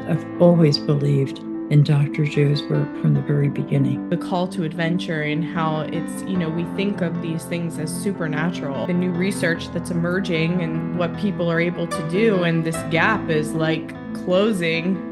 I've always believed in Dr. Joe's work from the very beginning. The call to adventure and how it's, we think of these things as supernatural. The new research that's emerging and what people are able to do, and this gap is like closing.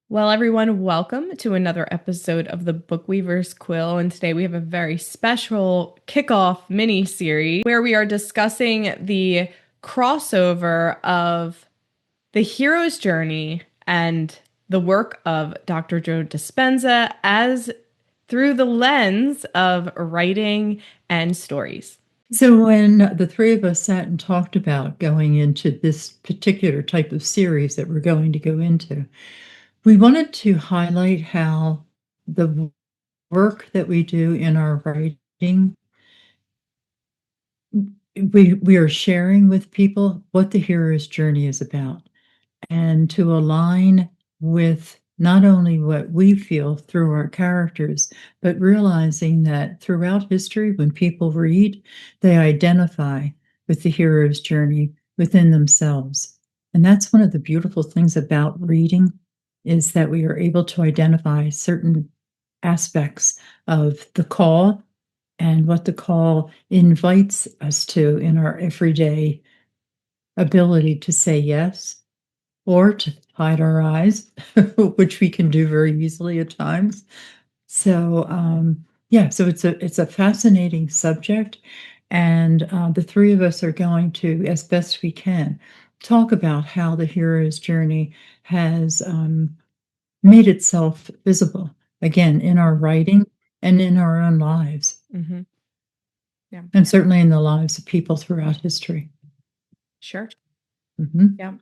Well, everyone, welcome to another episode of the Bookweaver's Quill. And today we have a very special kickoff mini series where we are discussing the crossover of the hero's journey and the work of Dr. Joe Dispenza as through the lens of writing and stories. So when the three of us sat and talked about going into this particular type of series that we're going to go into, we wanted to highlight how the work that we do in our writing, we are sharing with people what the hero's journey is about, and to align with not only what we feel through our characters, but realizing that throughout history, when people read, they identify with the hero's journey within themselves. And that's one of the beautiful things about reading, is that we are able to identify certain aspects of the call and what the call invites us to in our everyday ability to say yes or to hide our eyes, which we can do very easily at times. So, so it's a fascinating subject, and the three of us are going to, as best we can, talk about how the hero's journey has made itself visible again in our writing and in our own lives, and certainly in the lives of people throughout history. Sure. Mhm. Yeah.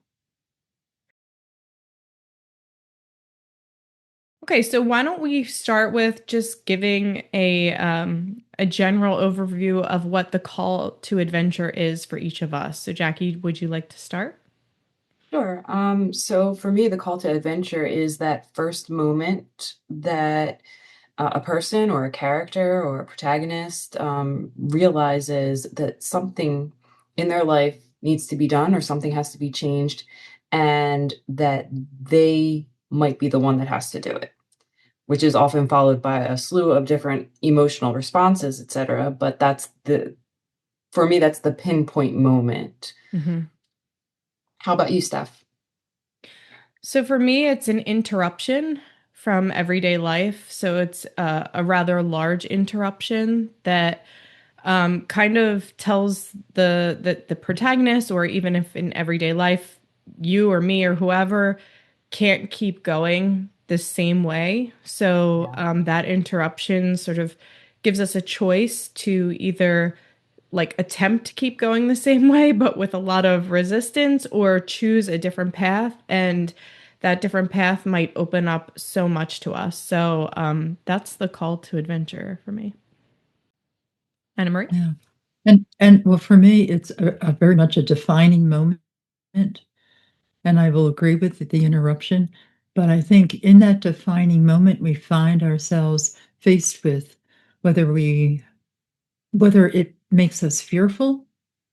Okay, so why don't we start with just giving a general overview of what the call to adventure is for each of us. So Jackie, would you like to start? Sure. So for me, the call to adventure is that first moment that a person or a character or a protagonist realizes that something in their life needs to be done or something has to be changed, and that they might be the one that has to do it, which is often followed by a slew of different emotional responses, etc. But for me, that's the pinpoint moment. How about you, Steph? So for me, it's an interruption from everyday life. So it's a rather large interruption that kind of tells the protagonist, or even if in everyday life, you or me or whoever can't keep going the same way. So that interruption sort of gives us a choice to either like attempt to keep going the same way, but with a lot of resistance, or choose a different path. And that different path might open up so much to us. So that's the call to adventure for me. Anna Marie? Yeah. And well, for me, it's a very much a defining moment. And I will agree with the interruption. But I think in that defining moment, we find ourselves faced with whether whether it makes us fearful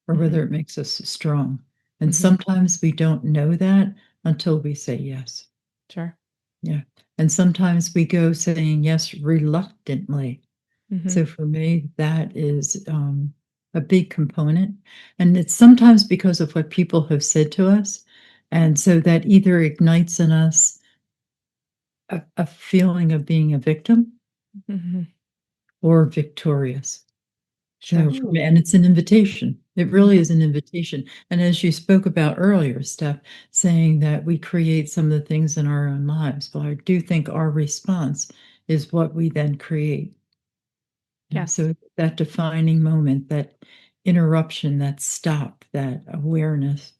or whether it makes us strong. And sometimes we don't know that until we say yes. Sure. Yeah. And sometimes we go saying yes reluctantly. So for me, that is a big component. And it's sometimes because of what people have said to us. And so that either ignites in us a feeling of being a victim or victorious. So for me, and it's an invitation. It really is an invitation. And as you spoke about earlier, Steph, saying that we create some of the things in our own lives. Well, I do think our response is what we then create. Yes. So that defining moment, that interruption, that stop, that awareness.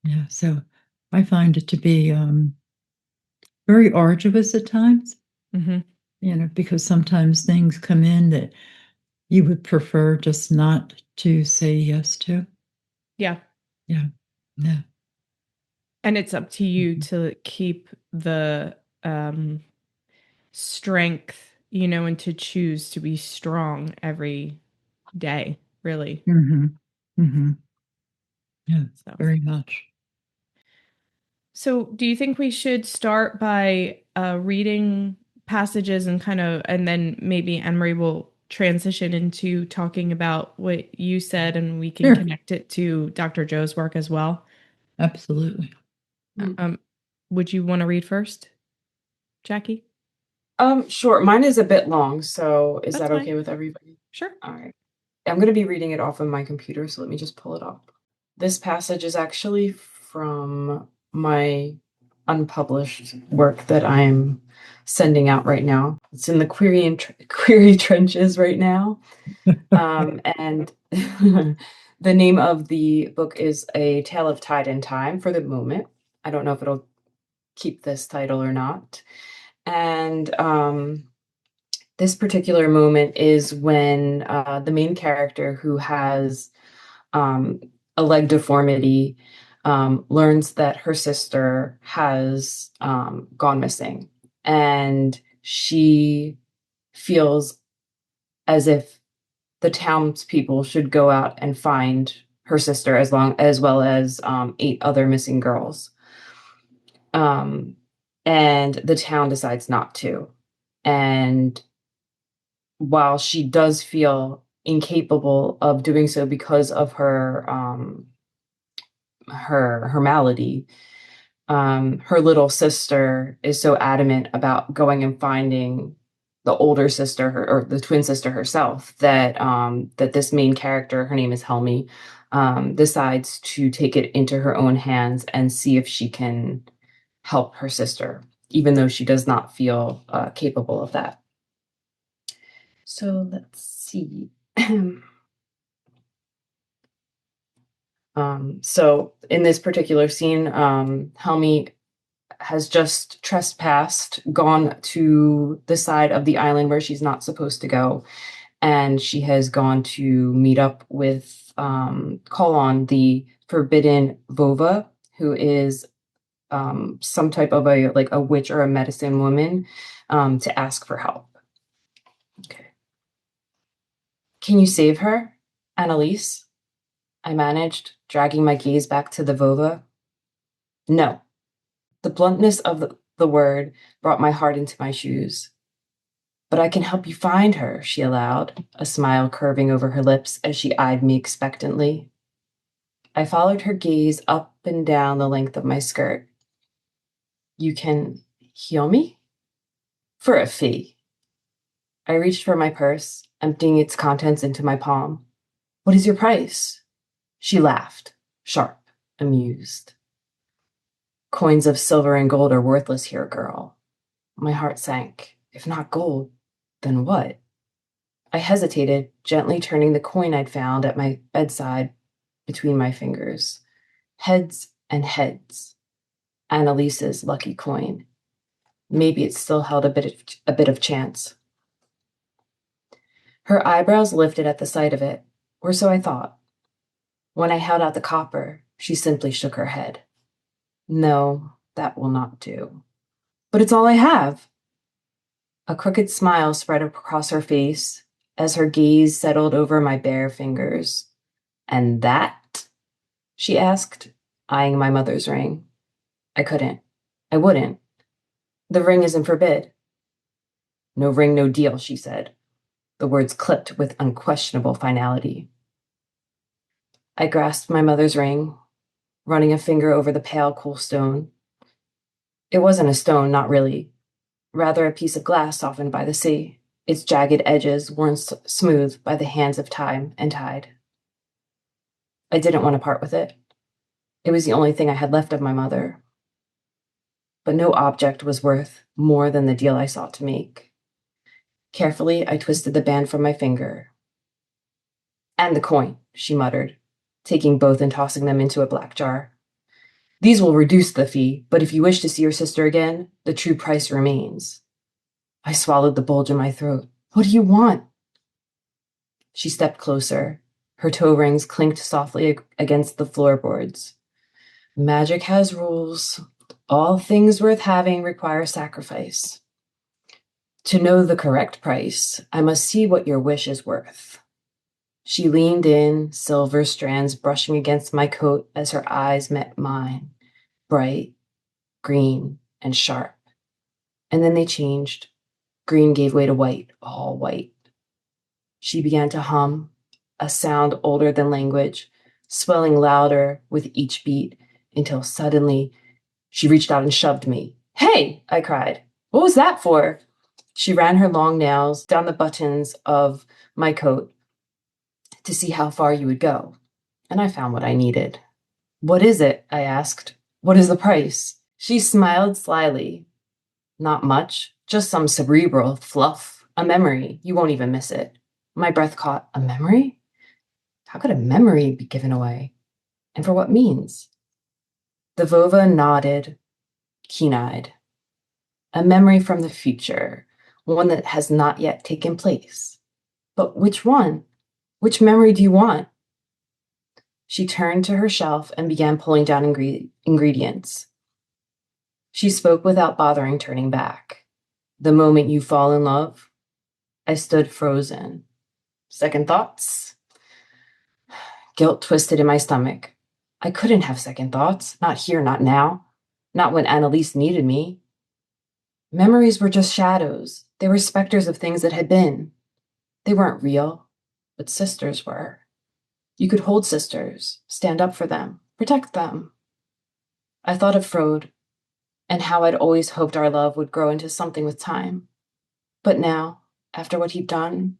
Yeah. So I find it to be very arduous at times. because sometimes things come in that you would prefer just not to say yes to. Yeah. Yeah. Yeah. And it's up to you to keep the strength, and to choose to be strong every day, really. Mm-hmm. Mm-hmm. Yeah, So. very much. So, do you think we should start by reading passages and then maybe Emery will transition into talking about what you said, and we can Sure. connect it to Dr. Joe's work as well? Absolutely. Um, would you want to read first, Jackie? Sure. Mine is a bit long, so is That's that okay fine. with everybody? Sure. All right. I'm going to be reading it off of my computer, so let me just pull it up. This passage is actually from my unpublished work that I'm sending out right now. It's in the query trenches right now. And the name of the book is A Tale of Tide and Time for the moment. I don't know if it'll keep this title or not. And this particular moment is when the main character, who has a leg deformity, learns that her sister has gone missing. And she feels as if the townspeople should go out and find her sister, as well as 8 other missing girls. And the town decides not to. And while she does feel incapable of doing so because of her malady, her little sister is so adamant about going and finding the older sister, or the twin sister herself, that this main character, her name is Helmi, decides to take it into her own hands and see if she can help her sister, even though she does not feel capable of that. So let's see. So in this particular scene, Helmi has just trespassed, gone to the side of the island where she's not supposed to go, and she has gone to meet up with call on the forbidden Vova, who is some type of a witch or a medicine woman, to ask for help. Okay. Can you save her, Annalise? I managed, dragging my gaze back to the Vova. No. The bluntness of the word brought my heart into my shoes. But I can help you find her, she allowed, a smile curving over her lips as she eyed me expectantly. I followed her gaze up and down the length of my skirt. You can heal me? For a fee. I reached for my purse, emptying its contents into my palm. What is your price? She laughed, sharp, amused. Coins of silver and gold are worthless here, girl. My heart sank. If not gold, then what? I hesitated, gently turning the coin I'd found at my bedside between my fingers. Heads and heads. Annalise's lucky coin. Maybe it still held a bit of chance. Her eyebrows lifted at the sight of it, or so I thought. When I held out the copper, she simply shook her head. No, that will not do. But it's all I have. A crooked smile spread across her face as her gaze settled over my bare fingers. And that? She asked, eyeing my mother's ring. I couldn't. I wouldn't. The ring isn't forbid. No ring, no deal, she said. The words clipped with unquestionable finality. I grasped my mother's ring, running a finger over the pale, cool stone. It wasn't a stone, not really. Rather a piece of glass softened by the sea, its jagged edges worn smooth by the hands of time and tide. I didn't want to part with it. It was the only thing I had left of my mother. But no object was worth more than the deal I sought to make. Carefully, I twisted the band from my finger. And the coin, she muttered, taking both and tossing them into a black jar. These will reduce the fee, but if you wish to see your sister again, the true price remains. I swallowed the bulge in my throat. What do you want? She stepped closer. Her toe rings clinked softly against the floorboards. Magic has rules. All things worth having require sacrifice. To know the correct price, I must see what your wish is worth. She leaned in, silver strands brushing against my coat as her eyes met mine, bright, green, and sharp. And then they changed. Green gave way to white, all white. She began to hum, a sound older than language, swelling louder with each beat, until suddenly she reached out and shoved me. Hey, I cried. What was that for? She ran her long nails down the buttons of my coat to see how far you would go, and I found what I needed. What is it? I asked. What is the price? She smiled slyly. Not much, just some cerebral fluff, a memory. You won't even miss it. My breath caught. A memory? How could a memory be given away? And for what means? The Vova nodded, keen-eyed. A memory from the future, one that has not yet taken place. But which one? Which memory do you want? She turned to her shelf and began pulling down ingredients. She spoke without bothering turning back. The moment you fall in love. I stood frozen. Second thoughts? Guilt twisted in my stomach. I couldn't have second thoughts. Not here, not now. Not when Annalise needed me. Memories were just shadows. They were specters of things that had been. They weren't real, but sisters were. You could hold sisters, stand up for them, protect them. I thought of Frode and how I'd always hoped our love would grow into something with time. But now, after what he'd done,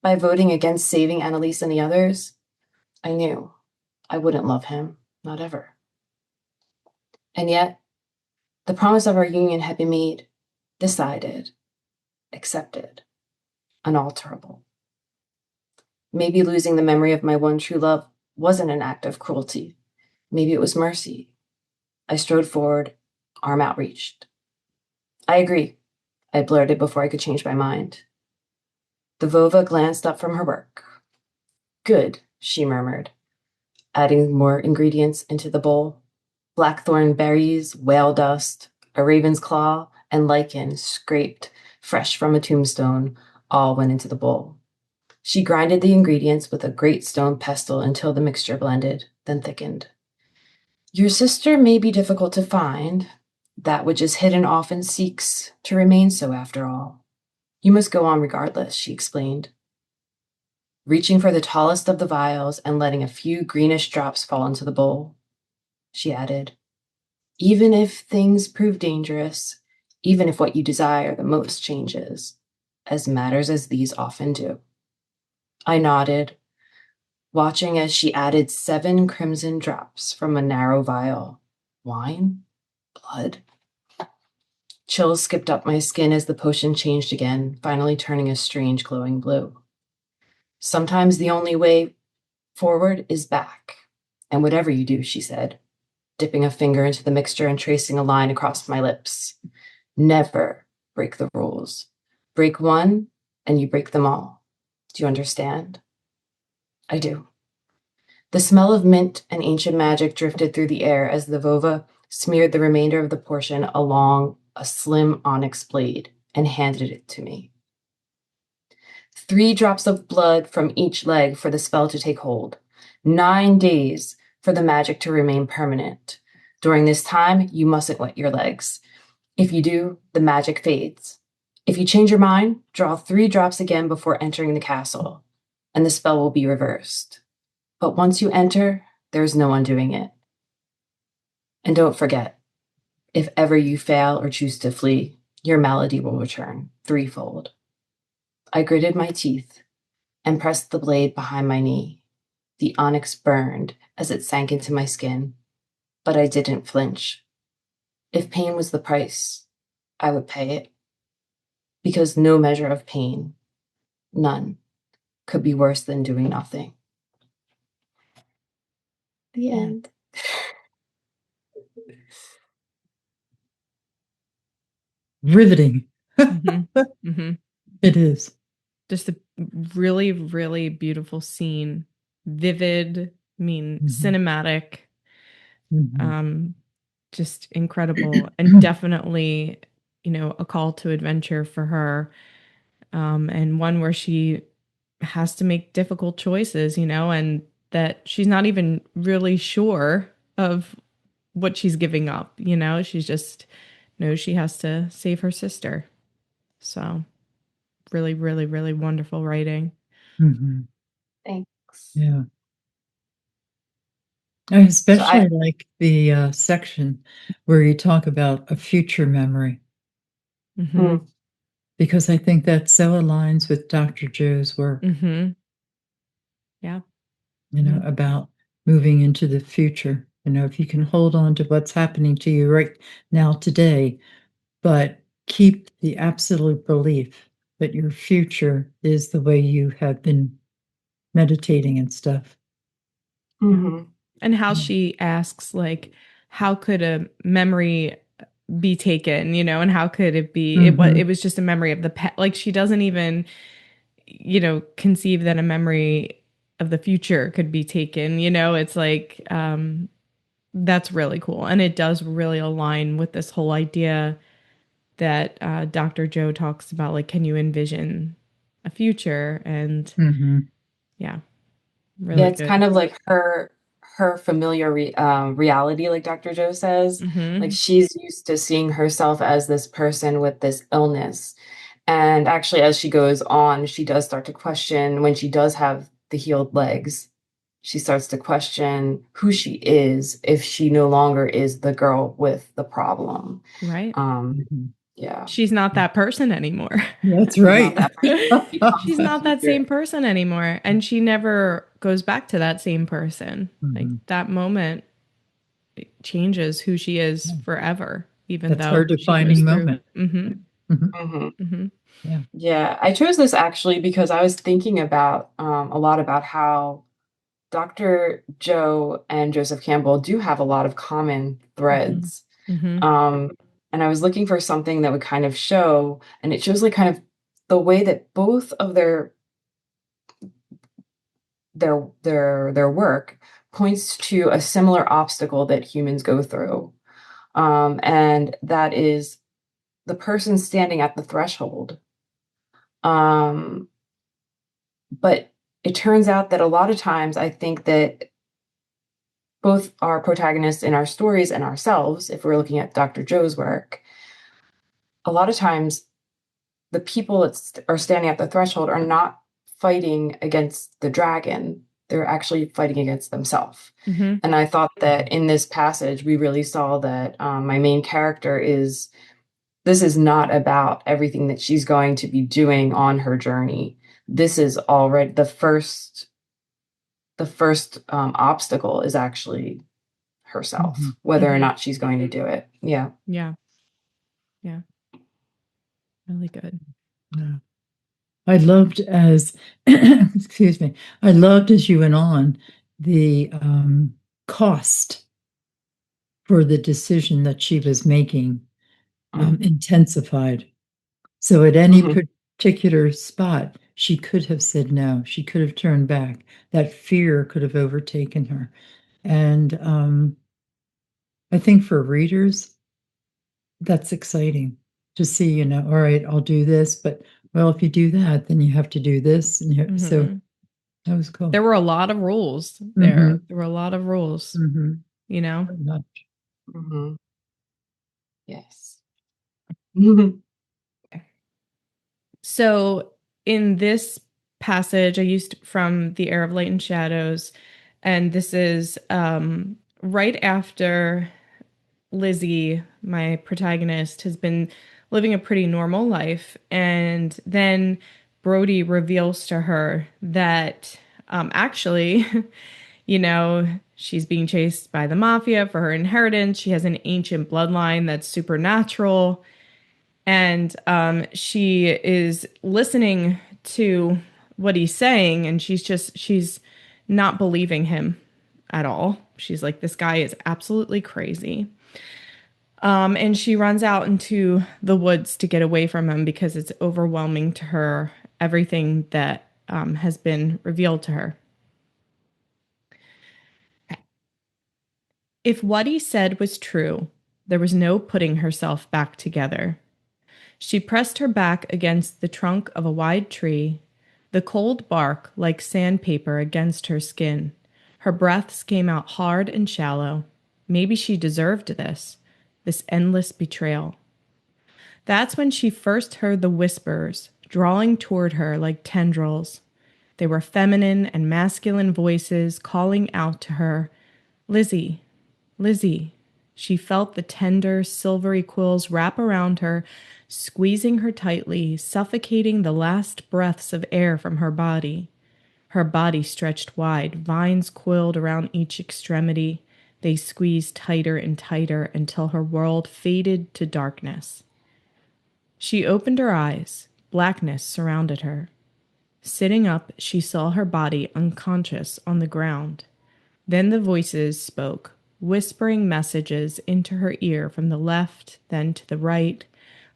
by voting against saving Annalise and the others, I knew I wouldn't love him, not ever. And yet, the promise of our union had been made, decided, accepted, unalterable. Maybe losing the memory of my one true love wasn't an act of cruelty. Maybe it was mercy. I strode forward, arm outreached. I agree, I blurted before I could change my mind. The Vova glanced up from her work. Good, she murmured, adding more ingredients into the bowl. Blackthorn berries, whale dust, a raven's claw, and lichen scraped fresh from a tombstone all went into the bowl. She grinded the ingredients with a great stone pestle until the mixture blended, then thickened. Your sister may be difficult to find. That which is hidden often seeks to remain so after all. You must go on regardless, she explained, reaching for the tallest of the vials and letting a few greenish drops fall into the bowl. She added, even if things prove dangerous, even if what you desire the most changes, as matters as these often do. I nodded, watching as she added 7 crimson drops from a narrow vial. Wine? Blood? Chills skipped up my skin as the potion changed again, finally turning a strange glowing blue. Sometimes the only way forward is back. And whatever you do, she said, dipping a finger into the mixture and tracing a line across my lips. Never break the rules. Break one, and you break them all. Do you understand? I do. The smell of mint and ancient magic drifted through the air as the Vova smeared the remainder of the portion along a slim onyx blade and handed it to me. 3 drops of blood from each leg for the spell to take hold. 9 days for the magic to remain permanent. During this time, you mustn't wet your legs. If you do, the magic fades. If you change your mind, draw 3 drops again before entering the castle, and the spell will be reversed. But once you enter, there's no undoing it. And don't forget, if ever you fail or choose to flee, your malady will return threefold. I gritted my teeth and pressed the blade behind my knee. The onyx burned as it sank into my skin, but I didn't flinch. If pain was the price, I would pay it. Because no measure of pain, none, could be worse than doing nothing. The end. Riveting. Hmm. Hmm. It is. Just a really, really beautiful scene. Vivid, I mean, Mhm. cinematic, Mhm. um, just incredible. And definitely, a call to adventure for her. And one where she has to make difficult choices, and that she's not even really sure of what she's giving up, she's just knows she has to save her sister. So really, really, really wonderful writing. Mhm. Thanks. Yeah. I So I especially like the section where you talk about a future memory, Mm-hmm. mm, because I think that so aligns with Dr. Joe's work, Mm-hmm. Yeah. Mm-hmm. about moving into the future. If you can hold on to what's happening to you right now today, but keep the absolute belief that your future is the way you have been meditating and stuff. Yeah. mhm, And how Mm. she asks, like, how could a memory be taken, and how could it be? It Mhm. was just a memory of the past. Like, she doesn't even, conceive that a memory of the future could be taken. It's like, that's really cool, and it does really align with this whole idea that Dr. Joe talks about. Like, can you envision a future? And Mhm. yeah, yeah, really it's good. kind of like her familiar reality, like Dr. Joe says. Like Mm-hmm. she's used to seeing herself as this person with this illness. And actually, as she goes on, she does start to question when she does have the healed legs. She starts to question who she is if she no longer is the girl with the problem. Right. Um, Mhm. yeah, She's not that person anymore. That's she's not right. that person. She becomes She's that not that future. same person anymore. And she never goes back to that same person. Like, Mhm. that moment changes who she is forever, even That's her though she goes defining through. moment. Mm-hmm. Mhm. Mhm. Mm-hmm. Yeah. Yeah, I chose this actually because I was thinking about a lot about how Dr. Joe and Joseph Campbell do have a lot of common Mm-hmm. threads. Mm-hmm. Um, and I was looking for something that would kind of show, and it shows like kind of the way that both of their work points to a similar obstacle that humans go through. And that is the person standing at the threshold. Um, but it turns out that a lot of times I think that both our protagonists in our stories and ourselves, if we're looking at Dr. Joe's work, a lot of times the people that are standing at the threshold are not fighting against the dragon. They're actually fighting against themselves. Mm-hmm. And I thought that in this passage, we really saw that my main character is this is not about everything that she's going to be doing on her journey. This is already the first obstacle is actually herself, Mhm. whether or Mm-hmm. not she's going to do it. Yeah. Yeah. Yeah. Really good. Yeah. I loved as, excuse me, I loved as you went on the cost for the decision that she was making Mm. intensified. So at any Mhm. particular spot, she could have said no. She could have turned back. That fear could have overtaken her. And I think for readers, that's exciting to see, all right, I'll do this, but well, if you do that, then you have to do this. And so Mm-hmm. that was cool. There were a lot of rules Mm-hmm. there. There were a lot of rules, Mm-hmm. you know? Very much. Mhm. Yes. Mhm. So in this passage, I used from The Air of Light and Shadows, and this is right after Lizzie, my protagonist, has been living a pretty normal life, and then Brody reveals to her that actually, she's being chased by the mafia for her inheritance. She has an ancient bloodline that's supernatural, and she is listening to what he's saying, and she's not believing him at all. She's like, this guy is absolutely crazy. And she runs out into the woods to get away from him because it's overwhelming to her, everything that has been revealed to her. If what he said was true, there was no putting herself back together. She pressed her back against the trunk of a wide tree, the cold bark like sandpaper against her skin. Her breaths came out hard and shallow. Maybe she deserved this endless betrayal. That's when she first heard the whispers, drawing toward her like tendrils. They were feminine and masculine voices calling out to her, Lizzie, Lizzie. She felt the tender, silvery quills wrap around her, squeezing her tightly, suffocating the last breaths of air from her body. Her body stretched wide, vines coiled around each extremity. They squeezed tighter and tighter until her world faded to darkness. She opened her eyes. Blackness surrounded her. Sitting up, she saw her body unconscious on the ground. Then the voices spoke, whispering messages into her ear from the left, then to the right,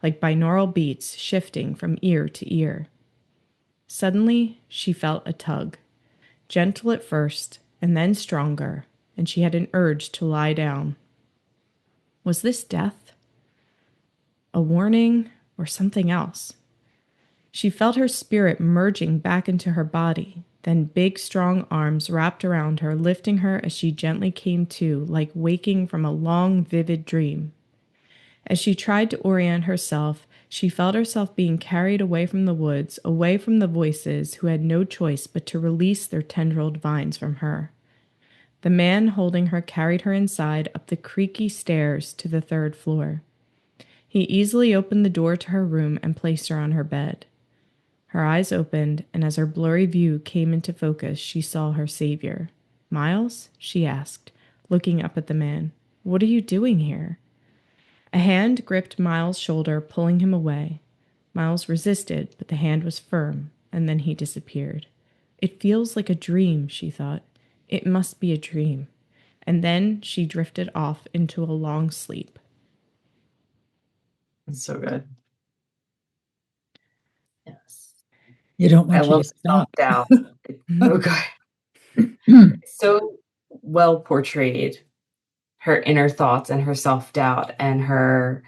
like binaural beats shifting from ear to ear. Suddenly, she felt a tug, gentle at first, and then stronger, and she had an urge to lie down. Was this death? A warning or something else? She felt her spirit merging back into her body. Then big, strong arms wrapped around her, lifting her as she gently came to, like waking from a long, vivid dream. As she tried to orient herself, she felt herself being carried away from the woods, away from the voices who had no choice but to release their tendrilled vines from her. The man holding her carried her inside up the creaky stairs to the third floor. He easily opened the door to her room and placed her on her bed. Her eyes opened, and as her blurry view came into focus, she saw her savior. Miles? She asked, looking up at the man. What are you doing here? A hand gripped Miles' shoulder, pulling him away. Miles resisted, but the hand was firm, and then he disappeared. It feels like a dream, she thought. It must be a dream. And then she drifted off into a long sleep. It's so good. Yes. You don't I want you love to the stop. self-doubt. It's so good. It's so well portrayed. Her inner thoughts and her self-doubt and her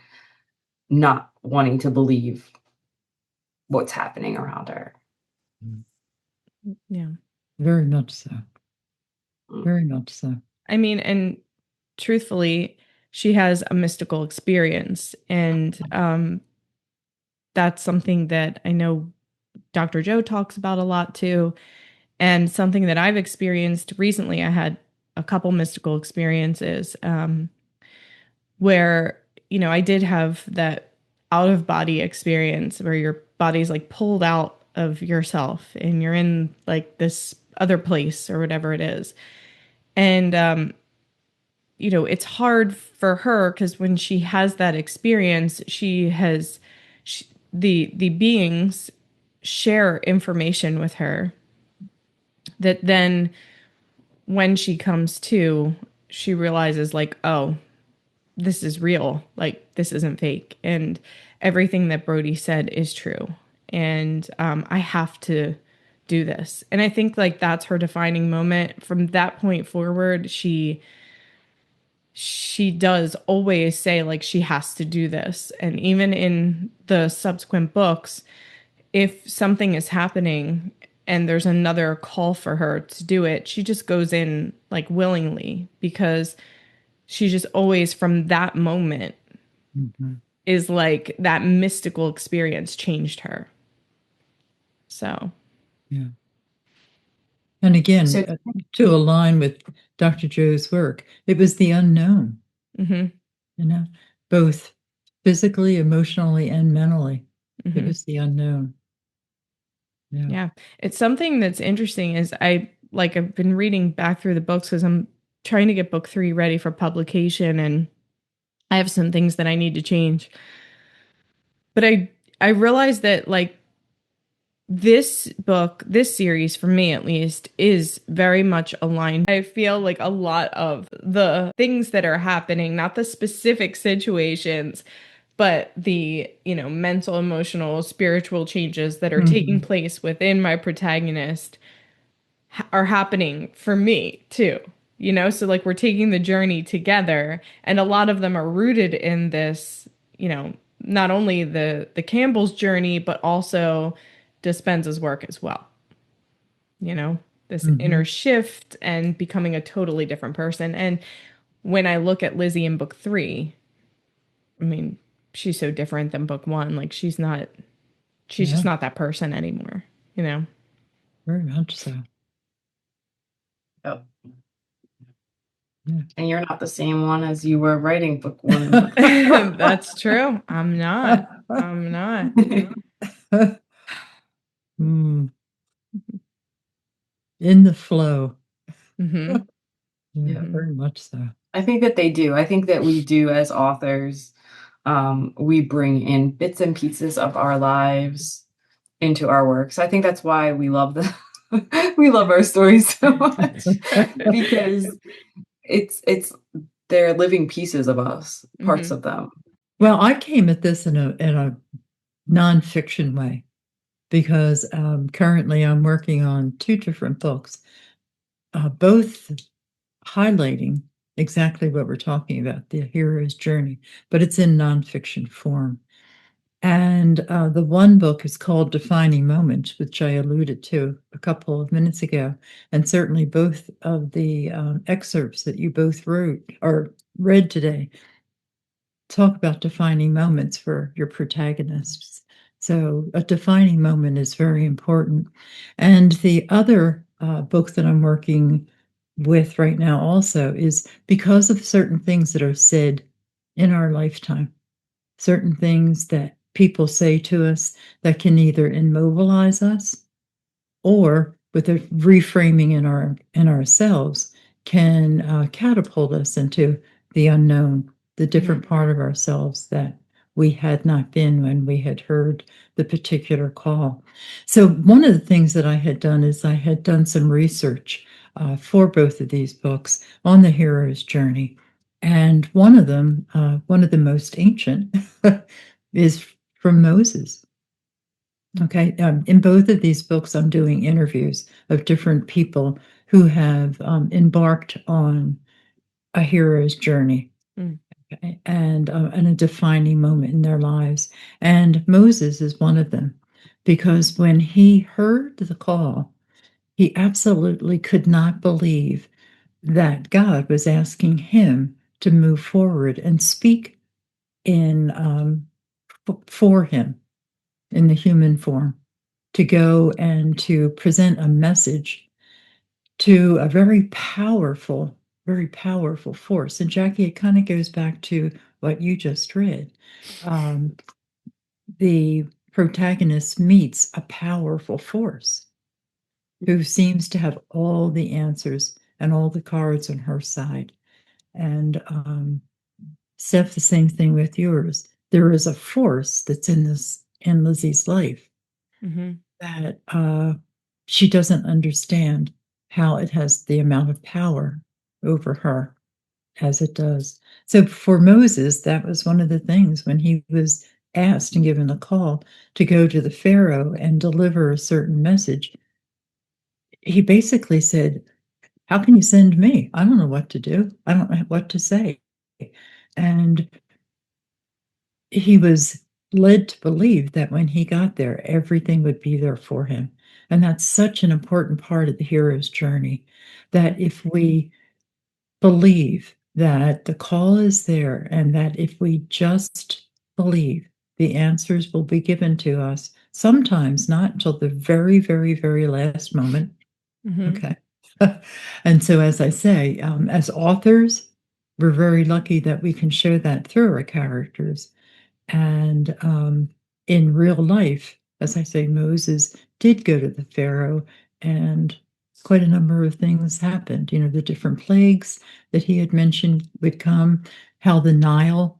not wanting to believe what's happening around her. Yeah. Very much so. Mm. Very much so. I mean, and truthfully, she has a mystical experience, and that's something that I know Dr. Joe talks about a lot too, and something that I've experienced recently. I had a couple mystical experiences where, I did have that out of body experience where your body's like pulled out of yourself and you're in like this other place or whatever it is. And it's hard for her because when she has that experience, the beings share information with her that then when she comes to, she realizes like, oh, this is real. Like this isn't fake, and everything that Brody said is true. And I have to do this. And I think like that's her defining moment. From that point forward, she does always say like she has to do this. And even in the subsequent books, if something is happening and there's another call for her to do it, she just goes in like willingly because she just always from that moment is like that mystical experience changed her. So, Yeah. And again, So to align with Dr. Joe's work, it was the unknown, mhm, both physically, emotionally, and mentally. It mhm. was the unknown. Yeah. Yeah. It's something that's interesting is I've been reading back through the books because I'm trying to get book 3 ready for publication, and I have some things that I need to change. But I realized that like this book, this series, for me at least, is very much aligned. I feel like a lot of the things that are happening, not the specific situations, but the, mental, emotional, spiritual changes that are taking place within my protagonist are happening for me too. So like we're taking the journey together, and a lot of them are rooted in this, not only the Campbell's journey, but also Dispenza's work as well. This inner shift and becoming a totally different person. And when I look at Lizzie in book 3, I mean, she's so different than book 1. Like she's just not that person anymore, Very much so. Oh. Yeah. And you're not the same one as you were writing book 1 and book 2. That's true. I'm not. In the flow. Mm-hmm. Yeah, very much so. I think that they do. I think that we do as authors. We bring in bits and pieces of our lives into our works. I think that's why we love we love our stories so much, because it's they're living pieces of us, parts of them. Well, I came at this in a nonfiction way, because currently I'm working on 2 different books, both highlighting exactly what we're talking about, the hero's journey, but it's in nonfiction form. And the one book is called Defining Moments, which I alluded to a couple of minutes ago. And certainly both of the excerpts that you both wrote or read today talk about defining moments for your protagonists. So a defining moment is very important. And the other book that I'm working with right now also is because of certain things that are said in our lifetime, certain things that people say to us that can either immobilize us, or with a reframing in ourselves can catapult us into the unknown, the different part of ourselves that we had not been when we had heard the particular call. So one of the things that I had done is I had done some research for both of these books on the hero's journey. And one of them, one of the most ancient, is from Moses. Okay. In both of these books, I'm doing interviews of different people who have embarked on a hero's journey. Okay, and a defining moment in their lives. And Moses is one of them, because when he heard the call, he absolutely could not believe that God was asking him to move forward and speak for him in the human form, to go and to present a message to a very powerful force. And Jackie, it kind of goes back to what you just read. The protagonist meets a powerful force who seems to have all the answers and all the cards on her side. And Steph, the same thing with yours. There is a force that's in Lizzie's life that she doesn't understand how it has the amount of power over her as it does. So for Moses, that was one of the things when he was asked and given a call to go to the Pharaoh and deliver a certain message. He basically said, "How can you send me? I don't know what to do. I don't know what to say." And he was led to believe that when he got there, everything would be there for him. And that's such an important part of the hero's journey, that if we believe that the call is there, and that if we just believe, the answers will be given to us, sometimes not until the very, very, very last moment. Okay. And so, as I say, as authors, we're very lucky that we can share that through our characters. And in real life, as I say, Moses did go to the Pharaoh, and quite a number of things happened. The different plagues that he had mentioned would come, how the Nile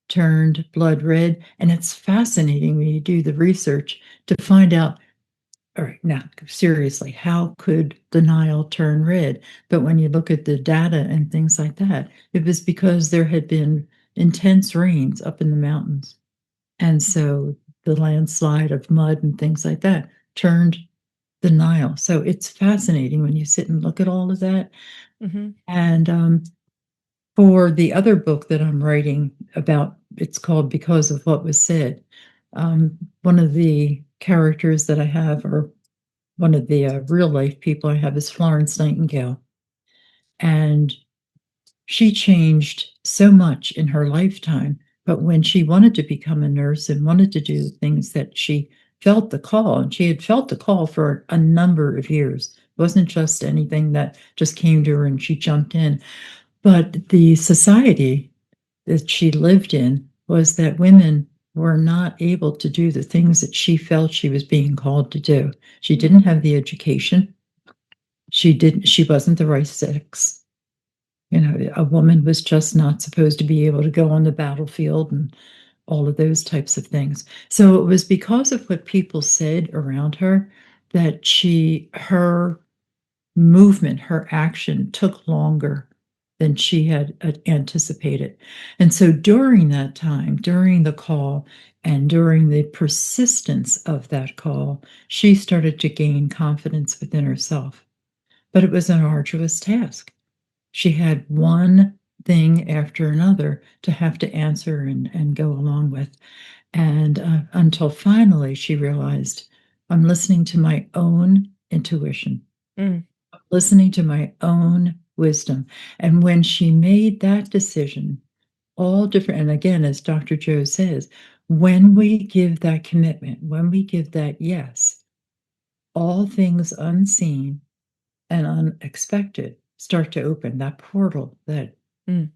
turned blood red. And it's fascinating when you do the research to find out all right, now seriously, how could the Nile turn red? But when you look at the data and things like that, it was because there had been intense rains up in the mountains. And so the landslide of mud and things like that turned the Nile. So it's fascinating when you sit and look at all of that. Mm-hmm. And for the other book that I'm writing about, it's called Because of What Was Said. One of the characters that I have, or one of the real life people I have, is Florence Nightingale. And she changed so much in her lifetime. But when she wanted to become a nurse and wanted to do things that she felt the call, and she had felt the call for a number of years, it wasn't just anything that just came to her and she jumped in. But the society that she lived in was that women were not able to do the things that she felt she was being called to do. She didn't have the education. She wasn't the right sex. You know, a woman was just not supposed to be able to go on the battlefield and all of those types of things. So it was because of what people said around her that her movement, her action took longer than she had anticipated. And so during that time, during the call and during the persistence of that call, she started to gain confidence within herself. But it was an arduous task. She had one thing after another to have to answer and go along with. And until finally she realized, I'm listening to my own intuition, Mm. listening to my own wisdom. And when she made that decision, all different, and again, as Dr. Joe says, when we give that commitment, when we give that yes, all things unseen and unexpected start to open. That portal, that Mm.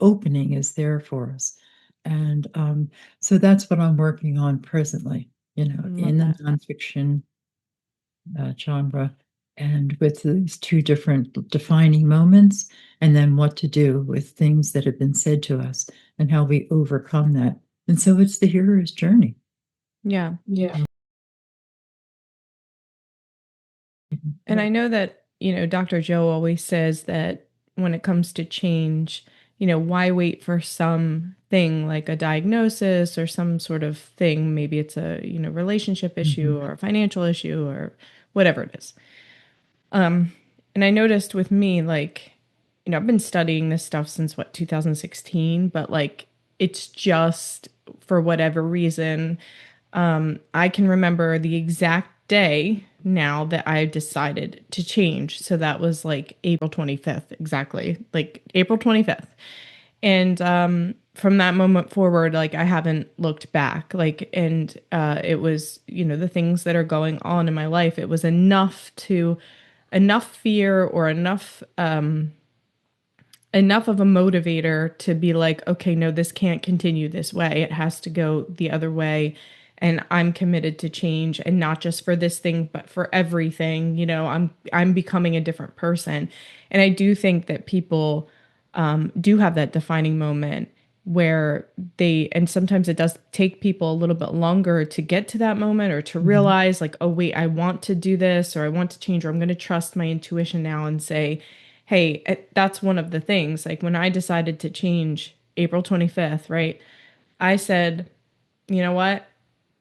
opening is there for us. And so that's what I'm working on presently, Love in the that. nonfiction genre, and with these two different defining moments, and then what to do with things that have been said to us and how we overcome that. And so it's the hero's journey. Yeah. Yeah. And I know that, Dr. Joe always says that when it comes to change, why wait for something like a diagnosis or some sort of thing? Maybe it's a, relationship issue Mhm. or a financial issue or whatever it is. And I noticed with me, like, I've been studying this stuff since what, 2016, but like, it's just for whatever reason, I can remember the exact day now that I decided to change. So that was like April 25th, exactly, like April 25th. And from that moment forward, like I haven't looked back. Like, and it was, the things that are going on in my life, it was enough fear or enough of a motivator to be like, okay, no, this can't continue this way. It has to go the other way. And I'm committed to change, and not just for this thing, but for everything. I'm becoming a different person. And I do think that people do have that defining moment where and sometimes it does take people a little bit longer to get to that moment or to Mhm. realize, like, oh, wait, I want to do this, or I want to change, or I'm going to trust my intuition now and say, hey, that's one of the things. Like when I decided to change April 25th, right? I said, you know what?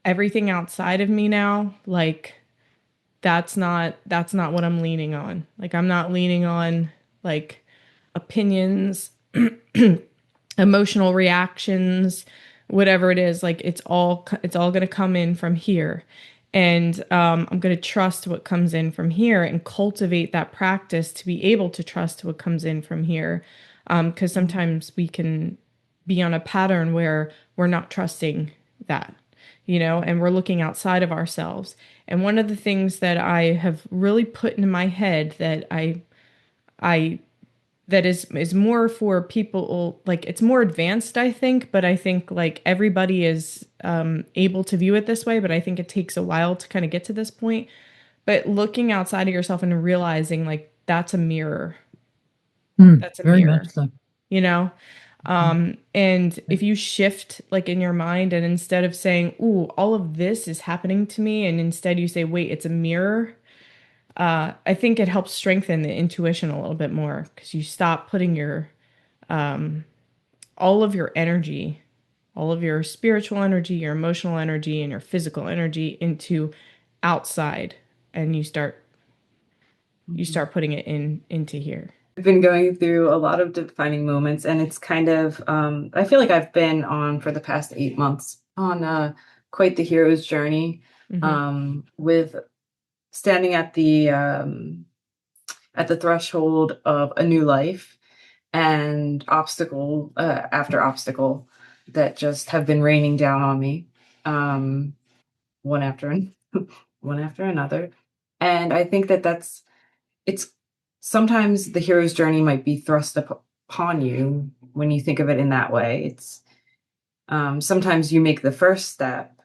Everything outside of me now, like that's not what I'm leaning on. Like I'm not leaning on like opinions, emotional reactions, whatever it is. Like it's all going to come in from here. And I'm going to trust what comes in from here and cultivate that practice to be able to trust what comes in from here. Because sometimes we can be on a pattern where we're not trusting that, and we're looking outside of ourselves. And one of the things that I have really put into my head that I that is more for people, like it's more advanced, I think, but I think like everybody is able to view it this way, but I think it takes a while to kind of get to this point. But looking outside of yourself and realizing like that's a mirror. That's a Very much mirror, so. you know? And if you shift like in your mind and instead of saying, "Ooh, all of this is happening to me," and instead you say, "Wait, it's a mirror," I think it helps strengthen the intuition a little bit more because you stop putting your all of your energy, all of your spiritual energy, your emotional energy, and your physical energy into outside, and you start putting it into here. I've been going through a lot of defining moments, and it's kind of, I feel like I've been on for the past 8 months on quite the hero's journey, Hmm. with standing at the threshold of a new life and obstacle after obstacle that just have been raining down on me, um, one after one after another. And I think that it's sometimes the hero's journey might be thrust upon you when you think of it in that way. It's sometimes you make the first step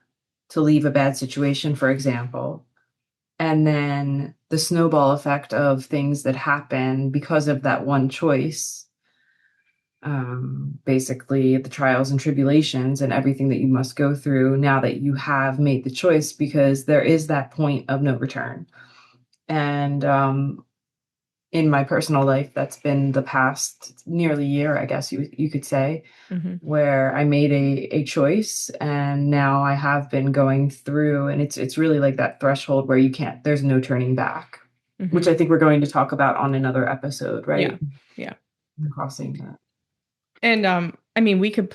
to leave a bad situation, for example, and then the snowball effect of things that happen because of that one choice, basically the trials and tribulations and everything that you must go through now that you have made the choice, because there is that point of no return. And in my personal life, that's been the past nearly year, I guess you could say, Hmm. where I made a choice, and now I have been going through, and it's really like that threshold where you can't, there's no turning back, which Hmm. I think we're going to talk about on another episode, Yeah. right? Yeah. Crossing that. And I mean, we could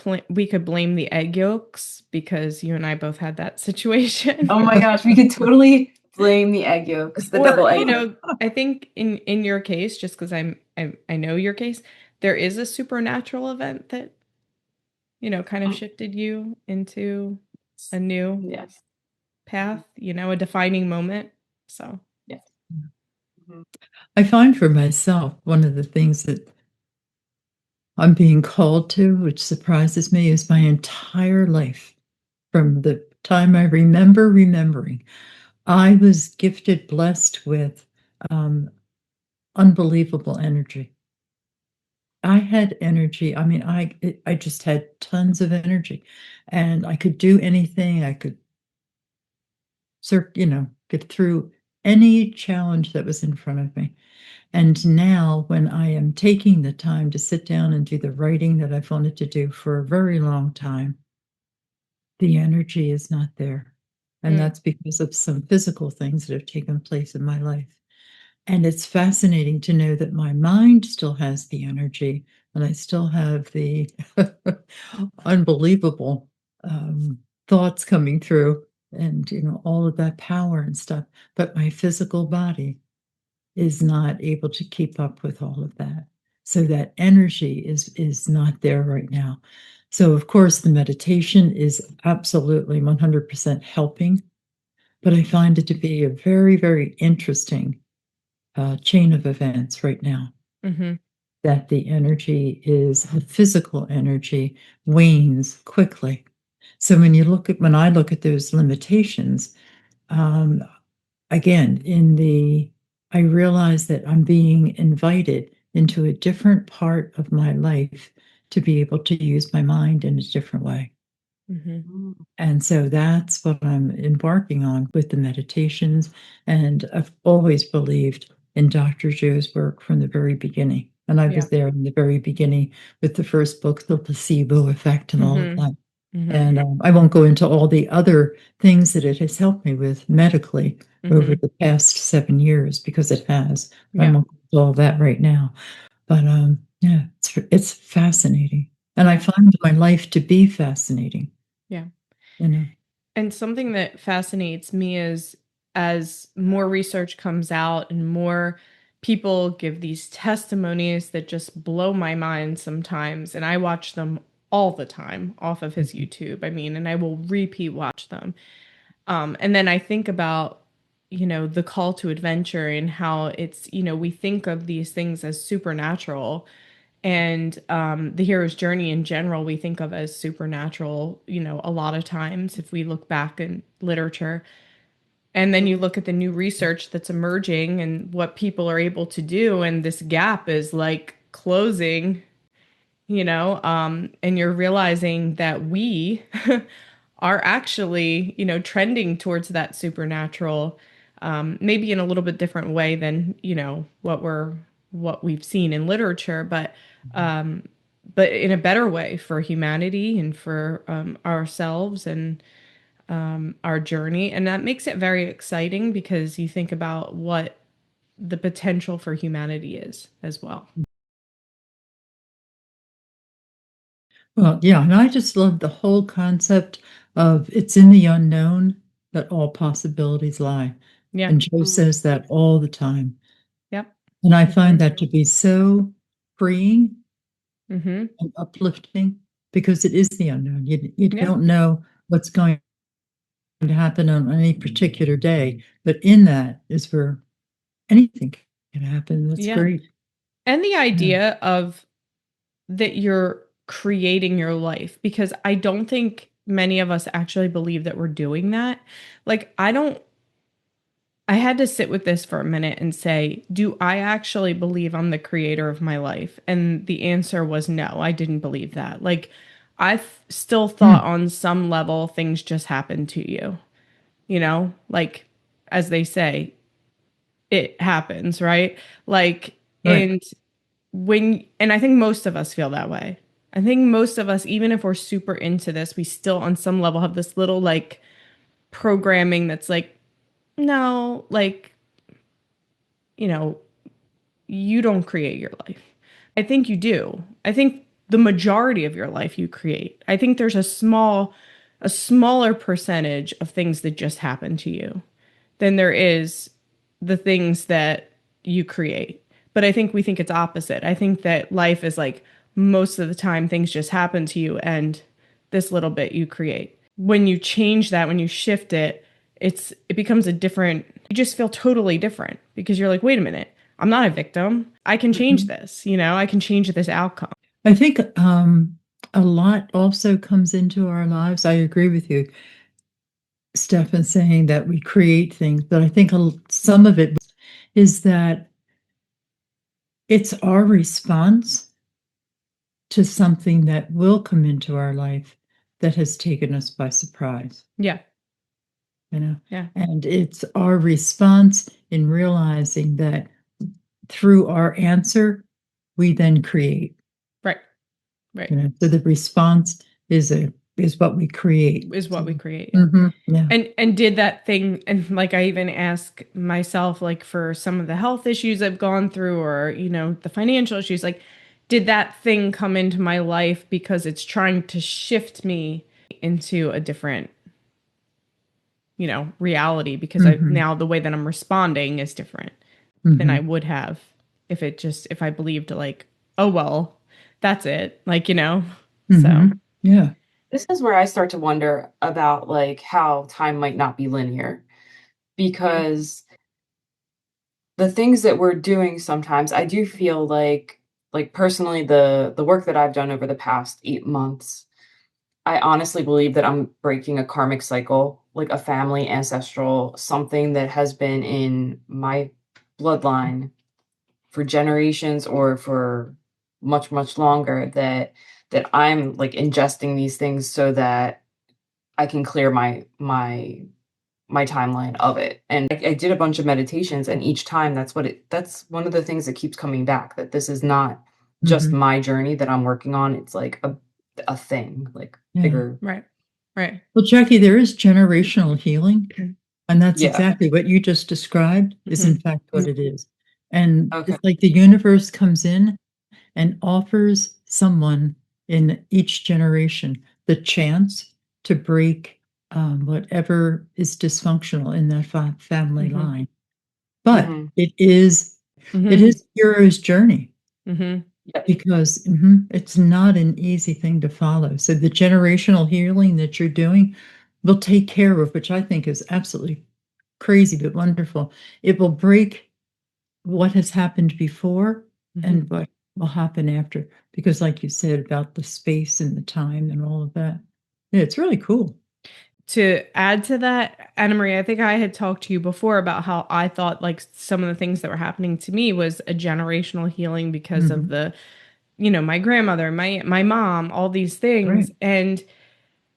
blame the egg yolks because you and I both had that situation. Oh my gosh, we could totally blame the egg yolks, the Or, double egg yolk. I think in your case, just because I know your case, there is a supernatural event that, kind of shifted you into a new Yes. path, a defining moment. So, Yes. Mhm. I find for myself, one of the things that I'm being called to, which surprises me, is my entire life. From the time I remember remembering, I was gifted, blessed with um, unbelievable energy. I had energy. I mean, I just had tons of energy, and I could do anything. I could, get through any challenge that was in front of me. And now, when I am taking the time to sit down and do the writing that I've wanted to do for a very long time, the energy is not there. And mm, that's because of some physical things that have taken place in my life. And it's fascinating to know that my mind still has the energy and I still have the unbelievable thoughts coming through and, all of that power and stuff. But my physical body is not able to keep up with all of that. So that energy is not there right now. So of course the meditation is absolutely 100% helping, but I find it to be a very, very interesting chain of events right now. hmm. That the physical energy wanes quickly. So when I look at those limitations, um, again, I realize that I'm being invited into a different part of my life to be able to use my mind in a different way. Hmm. Mm. And so that's what I'm embarking on with the meditations. And I've always believed in Dr. Joe's work from the very beginning. And I Yeah. was there in the very beginning with the first book, The Placebo Effect, and all of Hmm. that. Hmm. And I won't go into all the other things that it has helped me with medically over Hmm. the past 7 years, because it has. I Yeah. won't go into all that right now. But yeah, it's fascinating. And I Yeah. find my life to be fascinating, Yeah. you know. And something that fascinates me is as more research comes out and more people give these testimonies that just blow my mind sometimes. And I watch them all the time off of his YouTube. I mean, and I will repeat watch them. And then I think about, the call to adventure and how it's, we think of these things as supernatural. And the hero's journey in general, we think of as supernatural, a lot of times if we look back in literature. And then you look at the new research that's emerging and what people are able to do, and this gap is like closing and you're realizing that we are actually, trending towards that supernatural, maybe in a little bit different way than, what we've seen in literature, but in a better way for humanity and for ourselves and our journey. And that makes it very exciting because you think about what the potential for humanity is as well. Well, yeah, and I just love the whole concept of it's in the unknown that all possibilities lie. Yeah. And Joe Mm. says that all the time. Yep. And I find Mm-hmm. that to be so freeing Mm-hmm. and uplifting because it is the unknown. You Yeah. don't know what's going to happen on any particular day, but in that is where anything can happen. That's Yeah. great. And the Yeah. idea of that you're creating your life, because I don't think many of us actually believe that we're doing that. Like, I had to sit with this for a minute and say, do I actually believe I'm the creator of my life? And the answer was no, I didn't believe that. Like, still thought Mm, on some level things just happen to you, like as they say, it happens, right? Like, right. and I think most of us feel that way. I think most of us, even if we're super into this, we still on some level have this little like programming that's like, no, like, you know, you don't create your life. I think you do. I think the majority of your life you create. I think there's a smaller percentage of things that just happen to you than there is the things that you create. But I think we think it's opposite. I think that life is like most of the time things just happen to you and this little bit you create. When you change that, when you shift it, it becomes a different, you just feel totally different because you're like, wait a minute, I'm not a victim. I can change Mhm. this, I can change this outcome. I think a lot also comes into our lives. I agree with you, Stefan, saying that we create things, but I think some of it is that it's our response to something that will come into our life that has taken us by surprise, Yeah. you know, Yeah. and it's our response in realizing that through our answer, we then create, Right. Right. so the response is what we create. Is So, what we create. Yeah. yeah. And did that thing, and like I even ask myself, like for some of the health issues I've gone through, or the financial issues, like did that thing come into my life because it's trying to shift me into a different reality, because I hmm now the way that I'm responding is different than I hmm would have if I believed like, oh well, that's it, like so. Yeah. This is where I start to wonder about like how time might not be linear because the things that we're doing sometimes I do feel like personally the work that I've done over the past 8 months, I honestly believe that I'm breaking a karmic cycle, like a family ancestral something that has been in my bloodline for generations or for much longer that I'm like ingesting these things so that I can clear my timeline of it. And I did a bunch of meditations and each time that's one of the things that keeps coming back, that this is not just hmm my journey that I'm working on. It's like a thing, like Yeah. bigger. Right. Right. Well, Jackie, there is generational healing, and that's Yeah. exactly what you just described is in Mm-hmm. fact what it is. And Okay. it's like the universe comes in and offers someone in each generation the chance to break whatever is dysfunctional in that family Mm-hmm. line. But Mhm. it is a hero's journey Mm-hmm. Yep. because it's not an easy thing to follow. So the generational healing that you're doing will take care of, which I think is absolutely crazy but wonderful. It will break what has happened before Mm-hmm. and what will happen after. Because, like you said, about the space and the time and all of that. Yeah, it's really cool. To add to that, Anna Marie, I think I had talked to you before about how I thought like some of the things that were happening to me was a generational healing because of hmm the my grandmother, my mom, all these things. Right. And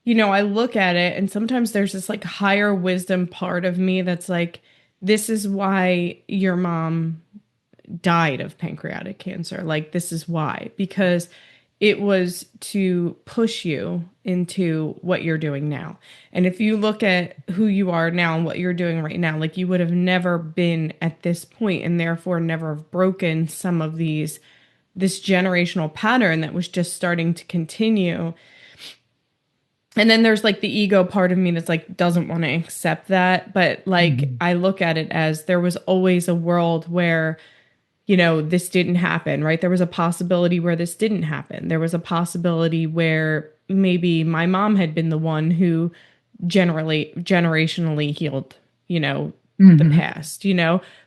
I look at it and sometimes there's this like higher wisdom part of me that's like, this is why your mom died of pancreatic cancer. Like, this is why, because it was to push you into what you're doing now. And if you look at who you are now and what you're doing right now, like you would have never been at this point and therefore never have broken some of this generational pattern that was just starting to continue. And then there's like the ego part of me that's like doesn't want to accept that, but like Mhm. I look at it as there was always a world where this didn't happen, right? There was a possibility where this didn't happen. There was a possibility where maybe my mom had been the one who generationally healed, the Mhm. past.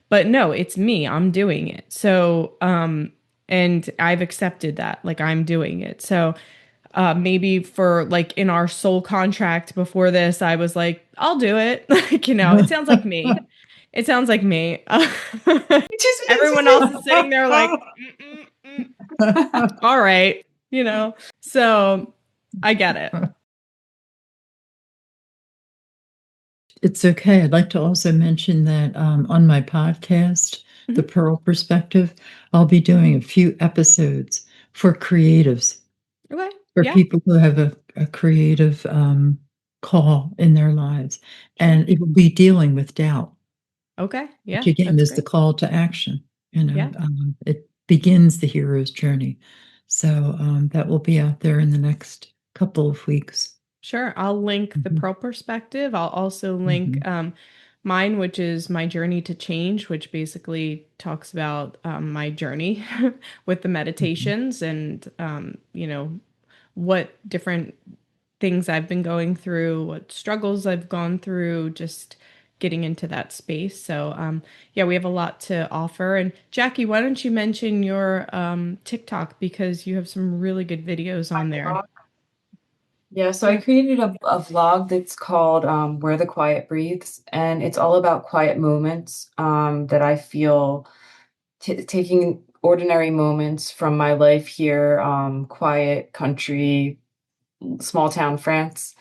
But no, it's me. I'm doing it. So, and I've accepted that, like I'm doing it. So, maybe for like in our soul contract before this, I was like, I'll do it. Like, it sounds like me. It sounds like me. Everyone else is sitting there like, all right, So I get it. It's okay. I'd like to also mention that on my podcast, The Mhm. Pearl Perspective, I'll be doing a few episodes for creatives, Okay. for Yeah. people who have a creative call in their lives. Sure. And it will be dealing with doubt, Okay. which Yeah. again That's is the great. call to action. Yeah. It begins the hero's journey. So that will be out there in the next couple of weeks. Sure. I'll link the Mhm. Pearl Perspective. I'll also link Mhm. mine, which is My Journey to Change, which basically talks about my journey with the Mhm. meditations and, what different things I've been going through, what struggles I've gone through, just getting into that space. So, yeah, we have a lot to offer. And Jackie, why don't you mention your TikTok because you have some really good videos on there. Yeah, so I Yeah. created a vlog that's called Where the Quiet Breathes, and it's all about quiet moments that I feel taking ordinary moments from my life here, quiet country, small town France,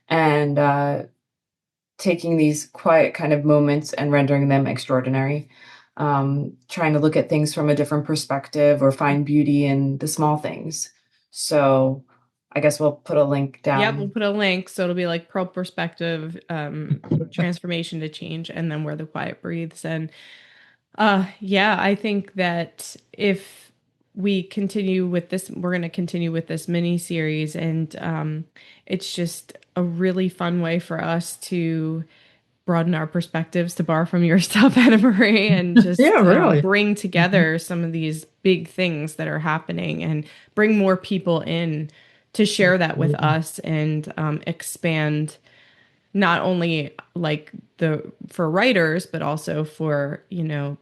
and taking these quiet kind of moments and rendering them extraordinary. Trying to look at things from a different perspective or find beauty in the small things. So I guess we'll put a link Yeah, we'll down. put a link. So it'll be like Pearl Perspective, Transformation to Change, and then Where the Quiet Breathes. And yeah, I think that if we continue with this, we're going to continue with this mini series, and it's just a really fun way for us to broaden our perspectives, to borrow from your stuff, Anna Marie, and Yeah, just really. bring Mhm. together some of these big things that are happening, and bring more people in to share that with Absolutely. us and expand not only like the for writers but also for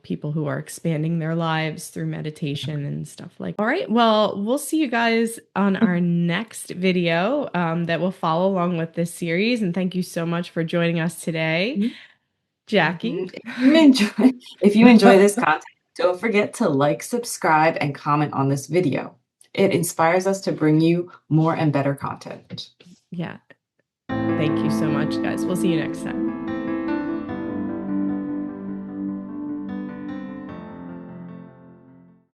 people who are expanding their lives through meditation and stuff like that. All right, well, we'll see you guys on our next video that will follow along with this series, and thank you so much for joining us today, Jackie. Mhm. If you enjoy this content, don't forget to like, subscribe, and comment on this video. It inspires us to bring you more and better content. Yeah, thank you so much, guys. We'll see you next time.